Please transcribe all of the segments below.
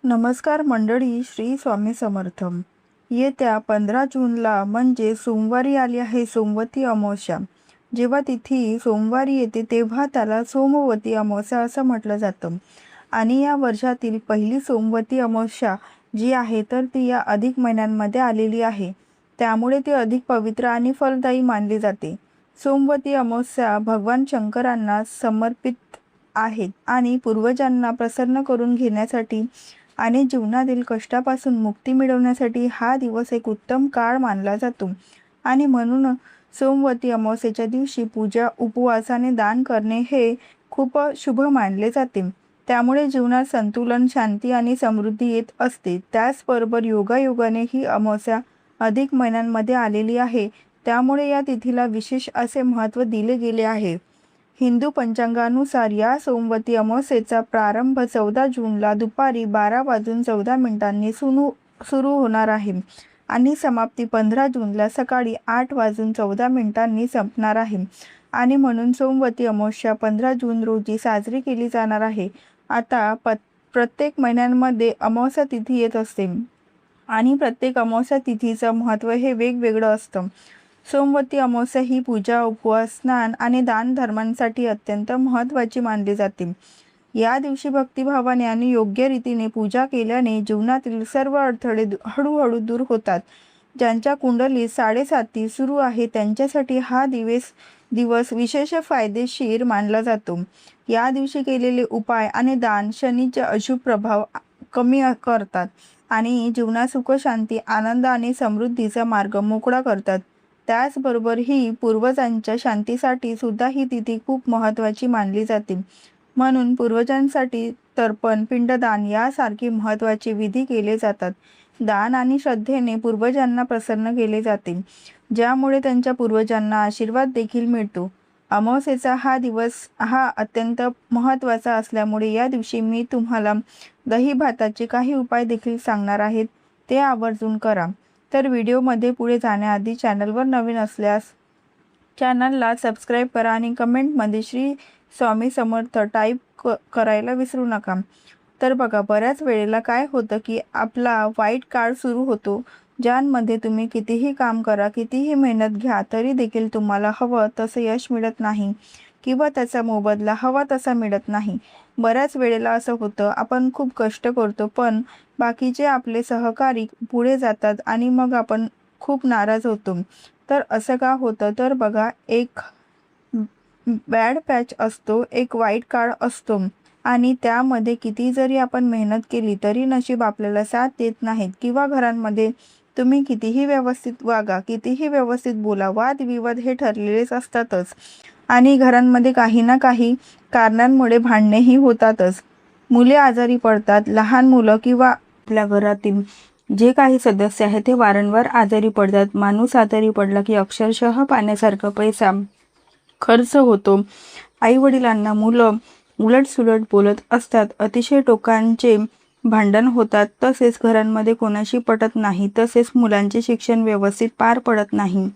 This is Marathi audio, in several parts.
नमस्कार मंडळी, श्री स्वामी समर्थ. येत्या 15 जूनला म्हणजे सोमवारी आली आहे सोमवती अमावस्या. जेव्हा तिथी सोमवारी येते तेव्हा त्याला सोमवती अमावस्या असं म्हटलं जातं. आणि या वर्षातील पहिली सोमवती अमावस्या जी आहे तर ती या अधिक महिन्यांमध्ये आलेली आहे. त्यामुळे ती अधिक पवित्र आणि फलदायी मानली जाते. सोमवती अमावस्या भगवान शंकरांना समर्पित आहेत आणि पूर्वजांना प्रसन्न करून घेण्यासाठी आणि जीवनातील कष्टापासून मुक्ती मिळवण्यासाठी हा दिवस एक उत्तम काळ मानला जातो. आणि म्हणून सोमवती अमावस्येच्या दिवशी पूजा, उपवास आणि दान करणे हे खूप शुभ मानले जाते. त्यामुळे जीवनात संतुलन, शांती आणि समृद्धी येत असते. त्याचबरोबर योगायोगाने ही अमावस्या अधिक महिन्यांमध्ये आलेली आहे. त्यामुळे या तिथीला विशेष असे महत्त्व दिले गेले आहे. हिंदू पंचांगानुसार या सोमवती अमावस्येचा प्रारंभ 14 जूनला दुपारी 12:14 सुरू होणार आहे आणि समाप्ती 15 जूनला सकाळी 8:14 संपणार आहे. आणि म्हणून सोमवती अमावस्या 15 जून रोजी साजरी केली जाणार आहे. आता प्रत्येक महिन्यांमध्ये अमावस्या तिथी येत असते आणि प्रत्येक अमावस्या तिथीचं महत्त्व हे वेगवेगळं असतं. सोमवती अमावस्या ही पूजा, उपवास, स्नान आणि दान धर्मांसाठी अत्यंत महत्त्वाची मानली जाते. या दिवशी भक्तिभावाने आणि योग्य रीतीने पूजा केल्याने जीवनातील सर्व अडथळे हळूहळू दूर होतात. ज्यांच्या कुंडलीत 7.5 सुरू आहे त्यांच्यासाठी हा दिवस विशेष फायदेशीर मानला जातो. या दिवशी केलेले उपाय आणि दान शनीचे अशुभ प्रभाव कमी करतात आणि जीवनात सुख, शांती, आनंद आणि समृद्धीचा मार्ग मोकळा करतात. त्याचबरोबर ही पूर्वजांच्या शांतीसाठी सुद्धा ही तिथी खूप महत्त्वाची मानली जाते. म्हणून पूर्वजांसाठी तर्पण, पिंडदान यासारखी महत्त्वाचे विधी केले जातात. दान आणि श्रद्धेने पूर्वजांना प्रसन्न केले जाते, ज्यामुळे त्यांच्या पूर्वजांना आशीर्वाद देखील मिळतो. अमावस्येचा हा दिवस हा अत्यंत महत्त्वाचा असल्यामुळे या दिवशी मी तुम्हाला दही भाताचे काही उपाय देखील सांगणार आहेत. ते आवर्जून करा. तर व्हिडिओमध्ये पुढे जाण्याआधी चॅनलवर नवीन असल्यास चॅनलला सबस्क्राईब करा आणि कमेंटमध्ये श्री स्वामी समर्थ टाईप करायला विसरू नका. तर बघा, बऱ्याच वेळेला काय होतं की आपला वाईट काळ सुरू होतो, ज्यामध्ये तुम्ही कितीही काम करा, कितीही मेहनत घ्या तरी देखील तुम्हाला हवं तसं यश मिळत नाही किंवा त्याचा मोबदला हवा तसा मिळत नाही. बऱ्याच वेळेला असं होतं, आपण खूप कष्ट करतो पण बाकीचे आपले सहकारी पुढे जातात आणि मग आपण खूप नाराज होतो. तर असं का होतं? तर बघा, एक बॅड पॅच असतो, एक वाईट काळ असतो आणि त्यामध्ये किती जरी आपण मेहनत केली तरी नशीब आपल्याला साथ देत नाहीत. किंवा घरांमध्ये तुम्ही कितीही व्यवस्थित वागा, कितीही व्यवस्थित बोला, वादविवाद हे ठरलेलेच असतातच आणि घरांमध्ये काही ना काही कारणांमुळे भांडणेही होतातच. मुले आजारी पडतात, लहान मुलं किंवा आपल्या घरातील जे काही सदस्य आहेत ते वारंवार आजारी पडतात. माणूस आजारी पडला की अक्षरशः पाण्यासारखा पैसा खर्च होतो. आई वडिलांना मुलं उलटसुलट बोलत असतात, अतिशय टोकांचे भांडण होतात, तसेच घरांमध्ये कोणाशी पटत नाही, तसेच मुलांचे शिक्षण व्यवस्थित पार पडत नाही.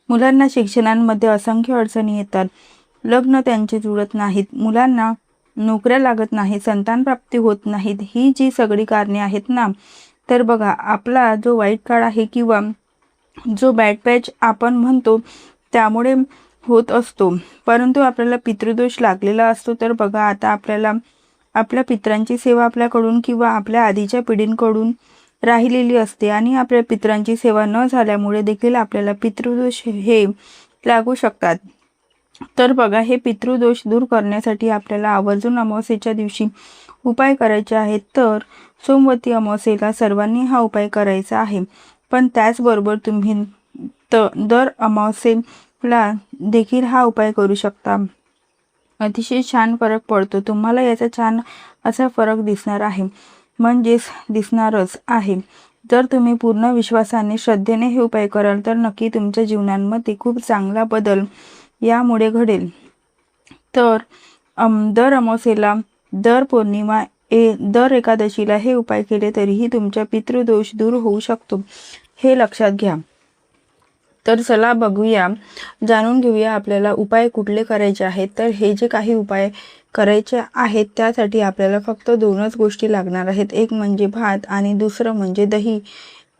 मुलांना शिक्षणांमध्ये असंख्य अडचणी येतात, लग्न त्यांचे जुळत नाहीत, मुलांना नोकऱ्या लागत नाहीत, संतान प्राप्ती होत नाहीत. ही जी सगळी कारणे आहेत ना, तर बघा, आपला जो वाईट काळ आहे किंवा जो बॅड पॅच आपण म्हणतो त्यामुळे होत असतो. परंतु आपल्याला पितृदोष लागलेला असतो. तर बघा, आता आपल्याला आपल्या पितरांची सेवा आपल्याकडून किंवा आपल्या आधीच्या पिढींकडून राहिलेली असते आणि आपल्या पितरांची सेवा न झाल्यामुळे देखील आपल्याला पितृदोष हे लागू शकतात. तर बघा, हे पितृदोष दूर करण्यासाठी आपल्याला आवर्जून अमावस्येच्या दिवशी उपाय करायचे आहेत. तर सोमवती अमावस्येला सर्वांनी हा उपाय करायचा आहे. पण त्याचबरोबर तुम्ही दर अमावस्येला देखील हा उपाय करू शकता. अतिशय छान फरक पडतो. तुम्हाला याचा छान असा फरक दिसणार आहे, म्हणजेच दिसणारच आहे. जर तुम्ही पूर्ण विश्वासाने, श्रद्धेने हे उपाय कराल तर नक्की तुमच्या जीवनामध्ये खूप चांगला बदल यामुळे घडेल. तर दर अमावस्येला, दर पौर्णिमा, दर एकादशीला हे उपाय केले तरीही तुमचा पितृदोष दूर होऊ शकतो, हे लक्षात घ्या. तर चला बघूया, जाणून घेऊया आपल्याला उपाय कुठले करायचे आहेत. तर हे जे काही उपाय करायचे आहेत त्यासाठी आपल्याला फक्त 2च गोष्टी लागणार आहेत. एक म्हणजे भात आणि दुसरं म्हणजे दही.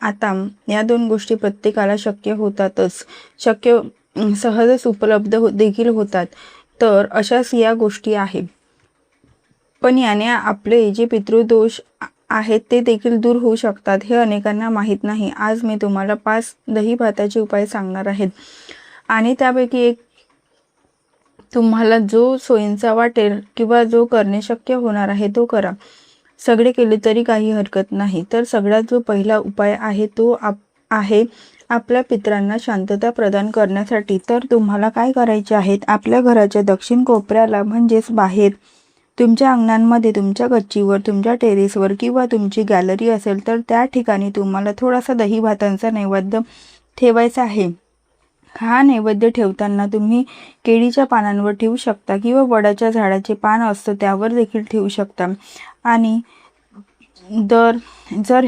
आता या 2 गोष्टी प्रत्येकाला शक्य होतातच, सहजच उपलब्ध देखील होतात. तर अशाच या गोष्टी आहेत. पण याने आपले जे पितृदोष आहेत ते देखील दूर होऊ शकतात, हे अनेकांना माहीत नाही. आज मी तुम्हाला 5 दही भाताचे उपाय सांगणार आहेत आणि त्यापैकी एक तुम्हाला जो सोयीचा वाटेल किंवा जो करणे शक्य होणार आहे तो करा. सगळे केले तरी काही हरकत नाही. तर सगळ्यात जो पहिला उपाय आहे तो आहे आपल्या पितरांना शांतता प्रदान करण्यासाठी. तर तुम्हाला काय करायचे आहे, आपल्या घराच्या दक्षिण कोपऱ्याला म्हणजेच बाहेर तुमच्या अंगणांमध्ये, तुमच्या गच्चीवर, तुमच्या टेरेसवर किंवा तुमची गॅलरी असेल तर त्या ठिकाणी तुम्हाला थोडासा दही भातांचा नैवेद्य ठेवायचा आहे. हा नैवेद्य ठेवताना तुम्ही केळीच्या पानांवर ठेवू शकता किंवा वडाच्या झाडाचे पान असतं त्यावर देखील ठेवू शकता. आणि जर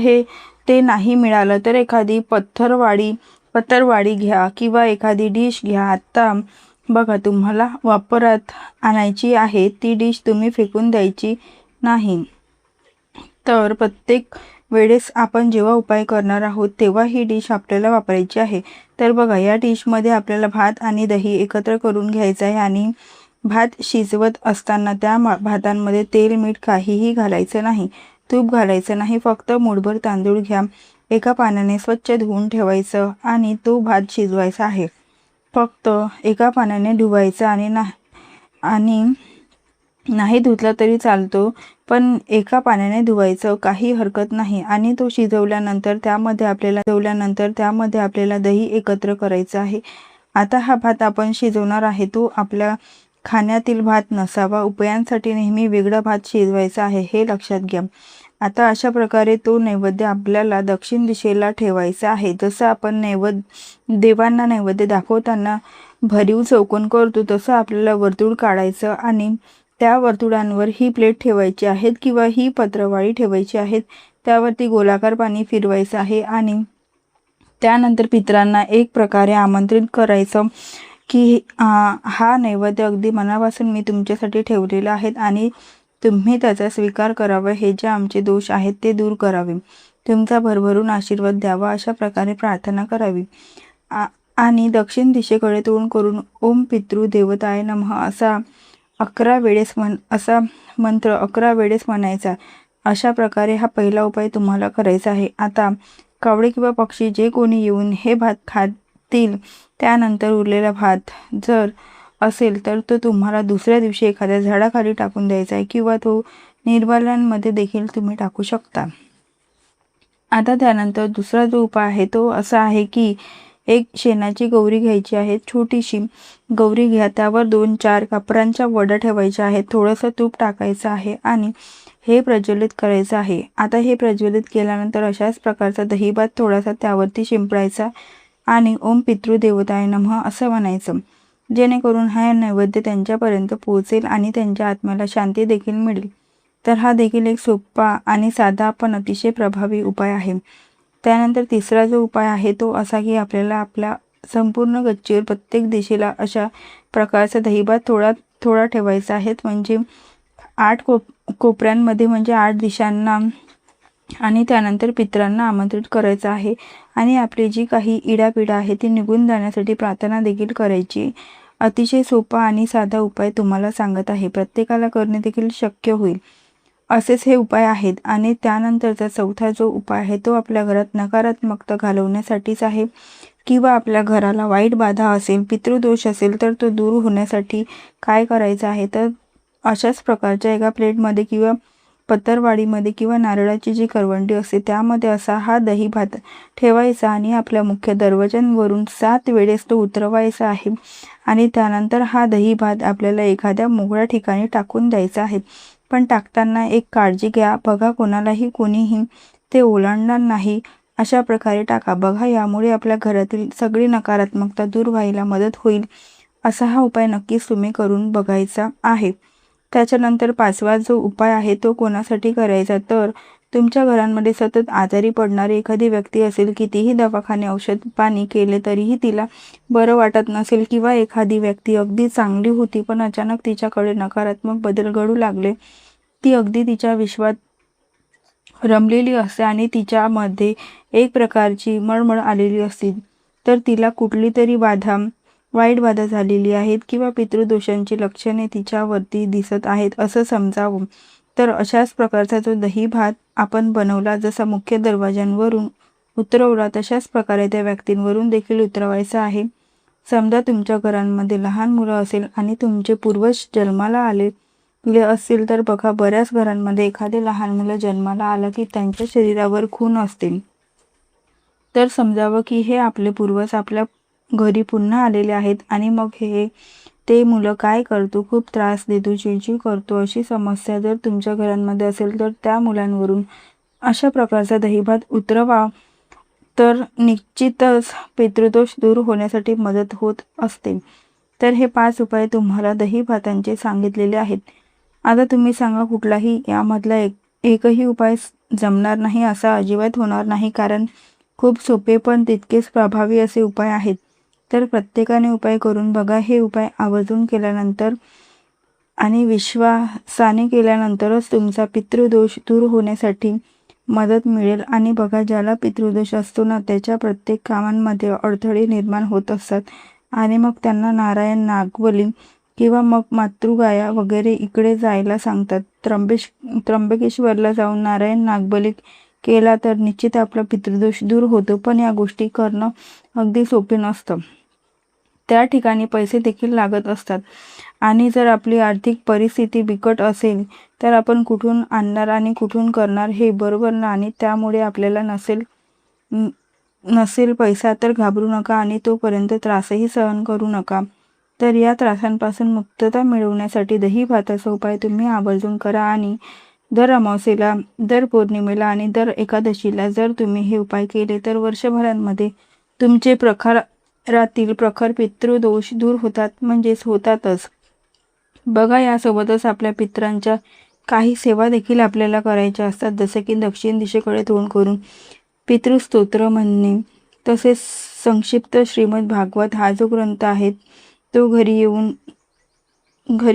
ते नाही मिळालं तर एखादी पत्तरवाडी घ्या किंवा एखादी डिश घ्या. आता बघा, तुम्हाला वापरात आणायची आहे ती डिश, तुम्ही फेकून द्यायची नाही. तर प्रत्येक वेळेस आपण जेव्हा उपाय करणार आहोत तेव्हा ही डिश आपल्याला वापरायची आहे. तर बघा, या डिशमध्ये आपल्याला भात आणि दही एकत्र करून घ्यायचं आहे आणि भात शिजवत असताना त्या भातांमध्ये तेल, मीठ काहीही घालायचं नाही, तूप घालायचं नाही. फक्त मूठभर तांदूळ घ्या, एका पाण्याने स्वच्छ धुवून ठेवायचं आणि तो भात शिजवायचा आहे. फक्त एका पाण्याने धुवायचं आणि नाही धुतला तरी चालतो, पण एका पाण्याने धुवायचं, काही हरकत नाही. आणि तो शिजवल्यानंतर त्यामध्ये आपल्याला दही एकत्र करायचं आहे. आता हा भात आपण शिजवणार आहे तो आपल्या खाण्यातील भात नसावा. उपायांसाठी नेहमी वेगळा भात शिजवायचा आहे, हे लक्षात घ्या. आता अशा प्रकारे तो नैवेद्य आपल्याला दक्षिण दिशेला ठेवायचा आहे. जसं आपण देवांना नैवेद्य दाखवताना भरीव चौकोन करतो तसं आपल्याला वर्तुळ काढायचं आणि त्या वर्तुळांवर ही प्लेट ठेवायची आहे किंवा ही पत्रवाळी ठेवायची आहे. त्यावरती गोलाकार पाणी फिरवायचं आहे आणि त्यानंतर पितरांना एक प्रकारे आमंत्रित करायचं की हा नैवेद्य अगदी मनापासून मी तुमच्यासाठी ठेवलेला आहे आणि तुम्ही त्याचा स्वीकार करावा. हे जे आमचे दोष आहेत ते दूर करावे, तुमचा भरभरून आशीर्वाद द्यावा, अशा प्रकारे प्रार्थना करावी. आणि दक्षिण दिशेकडे तोंड करून ओम पितृ देवताय नमः असा 11 मंत्र 11 वेळेस म्हणायचा. अशा प्रकारे हा पहिला उपाय तुम्हाला करायचा आहे. आता कावळे किंवा पक्षी जे कोणी येऊन हे भात खातील त्यानंतर उरलेला भात जर असेल तर तो तुम्हाला दुसऱ्या दिवशी एखाद्या झाडाखाली टाकून द्यायचा आहे किंवा तो निर्माल्यांमध्ये देखील तुम्ही टाकू शकता. आता त्यानंतर दुसरा जो उपाय आहे तो असा आहे की एक शेणाची गौरी घ्यायची आहे. छोटीशी गौरी घ्या, त्यावर 2-4 कापरांच्या वड्या ठेवायच्या आहेत, थोडंसं तूप टाकायचं आहे आणि हे प्रज्वलित करायचं आहे. आता हे प्रज्वलित केल्यानंतर अशाच प्रकारचा दहीभात थोडासा त्यावरती शिंपडायचा आणि ओम पितृदेवताय नमः असं म्हणायचं, जेणेकरून हा नैवेद्य त्यांच्यापर्यंत पोहोचेल आणि त्यांच्या आत्म्याला शांती देखील मिळेल. तर हा देखील एक सोपा आणि साधा पण अतिशय प्रभावी उपाय आहे. त्यानंतर तिसरा जो उपाय आहे तो असा की आपल्याला आपल्या संपूर्ण गच्चीवर प्रत्येक दिशेला अशा प्रकारचा दहीभात थोडा ठेवायचा आहे. म्हणजे 8 कोपऱ्यांमध्ये म्हणजे 8 दिशांना. आणि त्यानंतर पितरांना आमंत्रित करायचं आहे आणि आपली जी काही इडापिडा आहे ती निघून जाण्यासाठी प्रार्थना देखील करायची. अतिशय सोपा आणि साधा उपाय तुम्हाला सांगत आहे, प्रत्येकाला करणे देखील शक्य होईल असेच हे उपाय आहेत. आणि त्यानंतरचा चौथा जो उपाय आहे तो आपल्या घरात नकारात्मकता घालवण्यासाठीच आहे किंवा आपल्या घराला वाईट बाधा असेल, पितृदोष असेल तर तो दूर होण्यासाठी काय करायचं आहे, तर अशाच प्रकारच्या एका प्लेटमध्ये किंवा पत्तरवाडीमध्ये किंवा नारळाची जी करवंडी असते त्यामध्ये असा हा दही भात ठेवायचा आणि आपल्या मुख्य दरवाज्यांवरून 7 वेळेस तो उतरवायचा आहे. आणि त्यानंतर हा दही भात आपल्याला एखाद्या मोकळ्या ठिकाणी टाकून द्यायचा आहे. पण टाकताना एक काळजी घ्या, बघा कोणीही ते ओलांडणार नाही अशा प्रकारे टाका. बघा, यामुळे आपल्या घरातील सगळी नकारात्मकता दूर व्हायला मदत होईल. असा हा उपाय नक्कीच तुम्ही करून बघायचा आहे. त्याच्यानंतर 5वा जो उपाय आहे तो कोणासाठी करायचा, तर तुमच्या घरांमध्ये सतत आजारी पडणारी एखादी व्यक्ती असेल, कितीही दवाखाने औषध पाणी केले तरीही तिला बरं वाटत नसेल, किंवा एखादी व्यक्ती अगदी चांगली होती पण अचानक तिच्याकडे नकारात्मक बदल घडू लागले, ती अगदी तिच्या विश्वात रमलेली असते आणि तिच्यामध्ये एक प्रकारची मळमळ आलेली असते, तर तिला कुठली तरी वाईट बाधा झालेली आहेत किंवा पितृदोषांची लक्षणे तिच्यावरती दिसत आहेत असं समजावं. तर अशाच प्रकारचा जो दही भात आपण बनवला, जसा मुख्य दरवाज्यांवरून उतरवला तशाच प्रकारे त्या व्यक्तींवरून देखील उतरवायचा आहे. समजा तुमच्या घरांमध्ये लहान मुलं असेल आणि तुमचे पूर्वज जन्माला आलेले असतील, तर बघा बऱ्याच घरांमध्ये एखादे लहान मुलं जन्माला आलं की त्यांच्या शरीरावर खून असते, तर समजावं की हे आपले पूर्वज आपल्या घरी पुन्हा आलेले आहेत आणि मग ते मुलं काय करतो, खूप त्रास देतो, चिडचिड करतो, अशी समस्या जर तुमच्या घरांमध्ये असेल तर त्या मुलांवरून अशा प्रकारचा दहीभात उतरवा, तर निश्चितच पितृदोष दूर होण्यासाठी मदत होत असते. तर हे 5 उपाय तुम्हाला दहीभातांचे सांगितलेले आहेत. आता तुम्ही सांगा, कुठलाही यामधला एकही उपाय जमणार नाही असा अजिबात होणार नाही, कारण खूप सोपे पण तितकेच प्रभावी असे उपाय आहेत. तर प्रत्येकाने उपाय करून बघा. हे उपाय आवर्जून केल्यानंतर आणि विश्वासाने केल्यानंतरच तुमचा पितृदोष दूर होण्यासाठी मदत मिळेल. आणि बघा, ज्याला पितृदोष असतो ना, त्याच्या प्रत्येक कामांमध्ये अडथळे निर्माण होत असतात आणि मग त्यांना नारायण नागबली किंवा मग मातृगाया वगैरे इकडे जायला सांगतात. त्र्यंबकेश्वरला जाऊन नारायण नागबली केला तर निश्चित आपला पितृदोष दूर होतो. पण या गोष्टी करणं अगदी सोपे नसतं, त्या ठिकाणी पैसे देखील लागत असतात आणि जर आपली आर्थिक परिस्थिती बिकट असेल तर आपण कुठून आणणार आणि कुठून करणार, हे बरोबर ना. आणि त्यामुळे आपल्याला नसेल पैसा तर घाबरू नका आणि तोपर्यंत त्रासही सहन करू नका. तर या त्रासांपासून मुक्तता मिळवण्यासाठी दही भाताचा उपाय तुम्ही आवर्जून करा. आणि दर अमावस्येला, दर पौर्णिमेला आणि दर एकादशीला जर तुम्ही हे उपाय केले तर वर्षभरांमध्ये तुमचे प्रखरातील प्रखर पितृदोष दूर होतात, म्हणजेच होतातच. बघा, यासोबतच आपल्या पितरांच्या काही सेवा देखील आपल्याला करायच्या असतात, जसे की दक्षिण दिशेकडे तोंड करून पितृस्तोत्र म्हणणे, तसेच संक्षिप्त श्रीमद भागवत हा जो ग्रंथ आहे तो घरी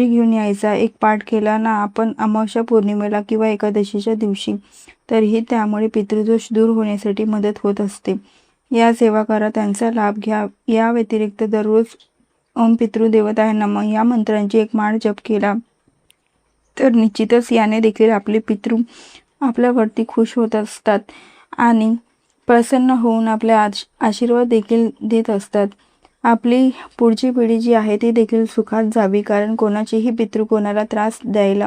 घेऊन यायचा. एक पाठ केला ना आपण अमावस्या, पौर्णिमेला किंवा एकादशीच्या दिवशी, तरीही त्यामुळे पितृदोष दूर होण्यासाठी मदत होत असते. या सेवा करा, त्यांचा लाभ घ्या. या व्यतिरिक्त दररोज ओम पितृदेवताय नमः या मंत्रांची एक माळ जप केला तर निश्चितच याने देखील आपले पितृ आपल्यावरती खुश होत असतात आणि प्रसन्न होऊन आपले आशीर्वाद देखील देत असतात. आपली पुढची पिढी जी आहे ती देखील सुखात जावी, कारण कोणाचेही पितृ कोणाला त्रास द्यायला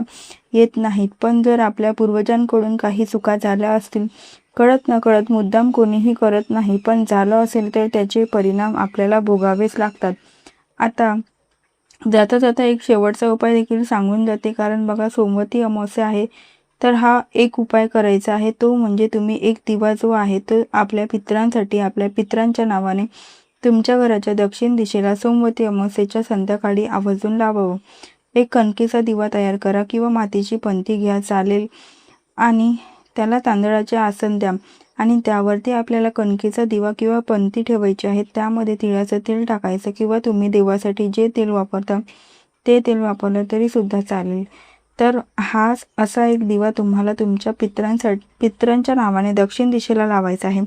येत नाहीत. पण जर आपल्या पूर्वजांकडून काही चुका झाल्या असतील, कळत नकळत, मुद्दाम कोणीही करत नाही, पण झालं असेल तर त्याचे परिणाम आपल्याला भोगावेच लागतात. आता जाता जाता एक शेवटचा उपाय देखील सांगून जाते, कारण बघा, सोमवती अमावस्या आहे, तर हा एक उपाय करायचा आहे. तो म्हणजे तुम्ही एक दिवा जो आहे तो आपल्या पितरांसाठी, आपल्या पितरांच्या नावाने तुमच्या घराच्या दक्षिण दिशेला सोमवती अमावस्येच्या संध्याकाळी आवर्जून लावावं. एक कणकेचा दिवा तयार करा किंवा मातीची पंती घ्या, चालेल, आणि त्याला तांदळाचे आसन द्या आणि त्यावरती आपल्याला कणकेचा दिवा किंवा पंती ठेवायची आहे. त्यामध्ये तिळाचं तेल टाकायचं किंवा तुम्ही देवासाठी जे तेल वापरता ते तेल वापरलं तरी सुद्धा चालेल. तर हा असा एक दिवा तुम्हाला तुमच्या पितरांच्या नावाने दक्षिण दिशेला लावायचा आहे.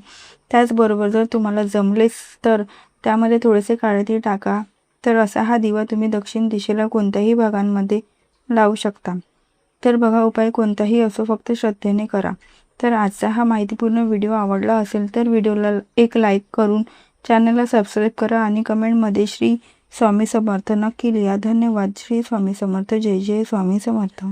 त्याचबरोबर जर तुम्हाला जमलेच तर त्यामध्ये थोडेसे काळे तीळ टाका. तर असा हा दिवा तुम्ही दक्षिण दिशेला कोणत्याही भागांमध्ये लावू शकता. तर बघा, उपाय कोणताही असो, फक्त श्रद्धेने करा. तर आजचा हा माहितीपूर्ण व्हिडिओ आवडला असेल तर व्हिडिओला एक लाईक करून चॅनलला सबस्क्राईब करा आणि कमेंटमध्ये श्री स्वामी समर्थ नक्की लिहा. धन्यवाद. श्री स्वामी समर्थ. जय जय स्वामी समर्थ.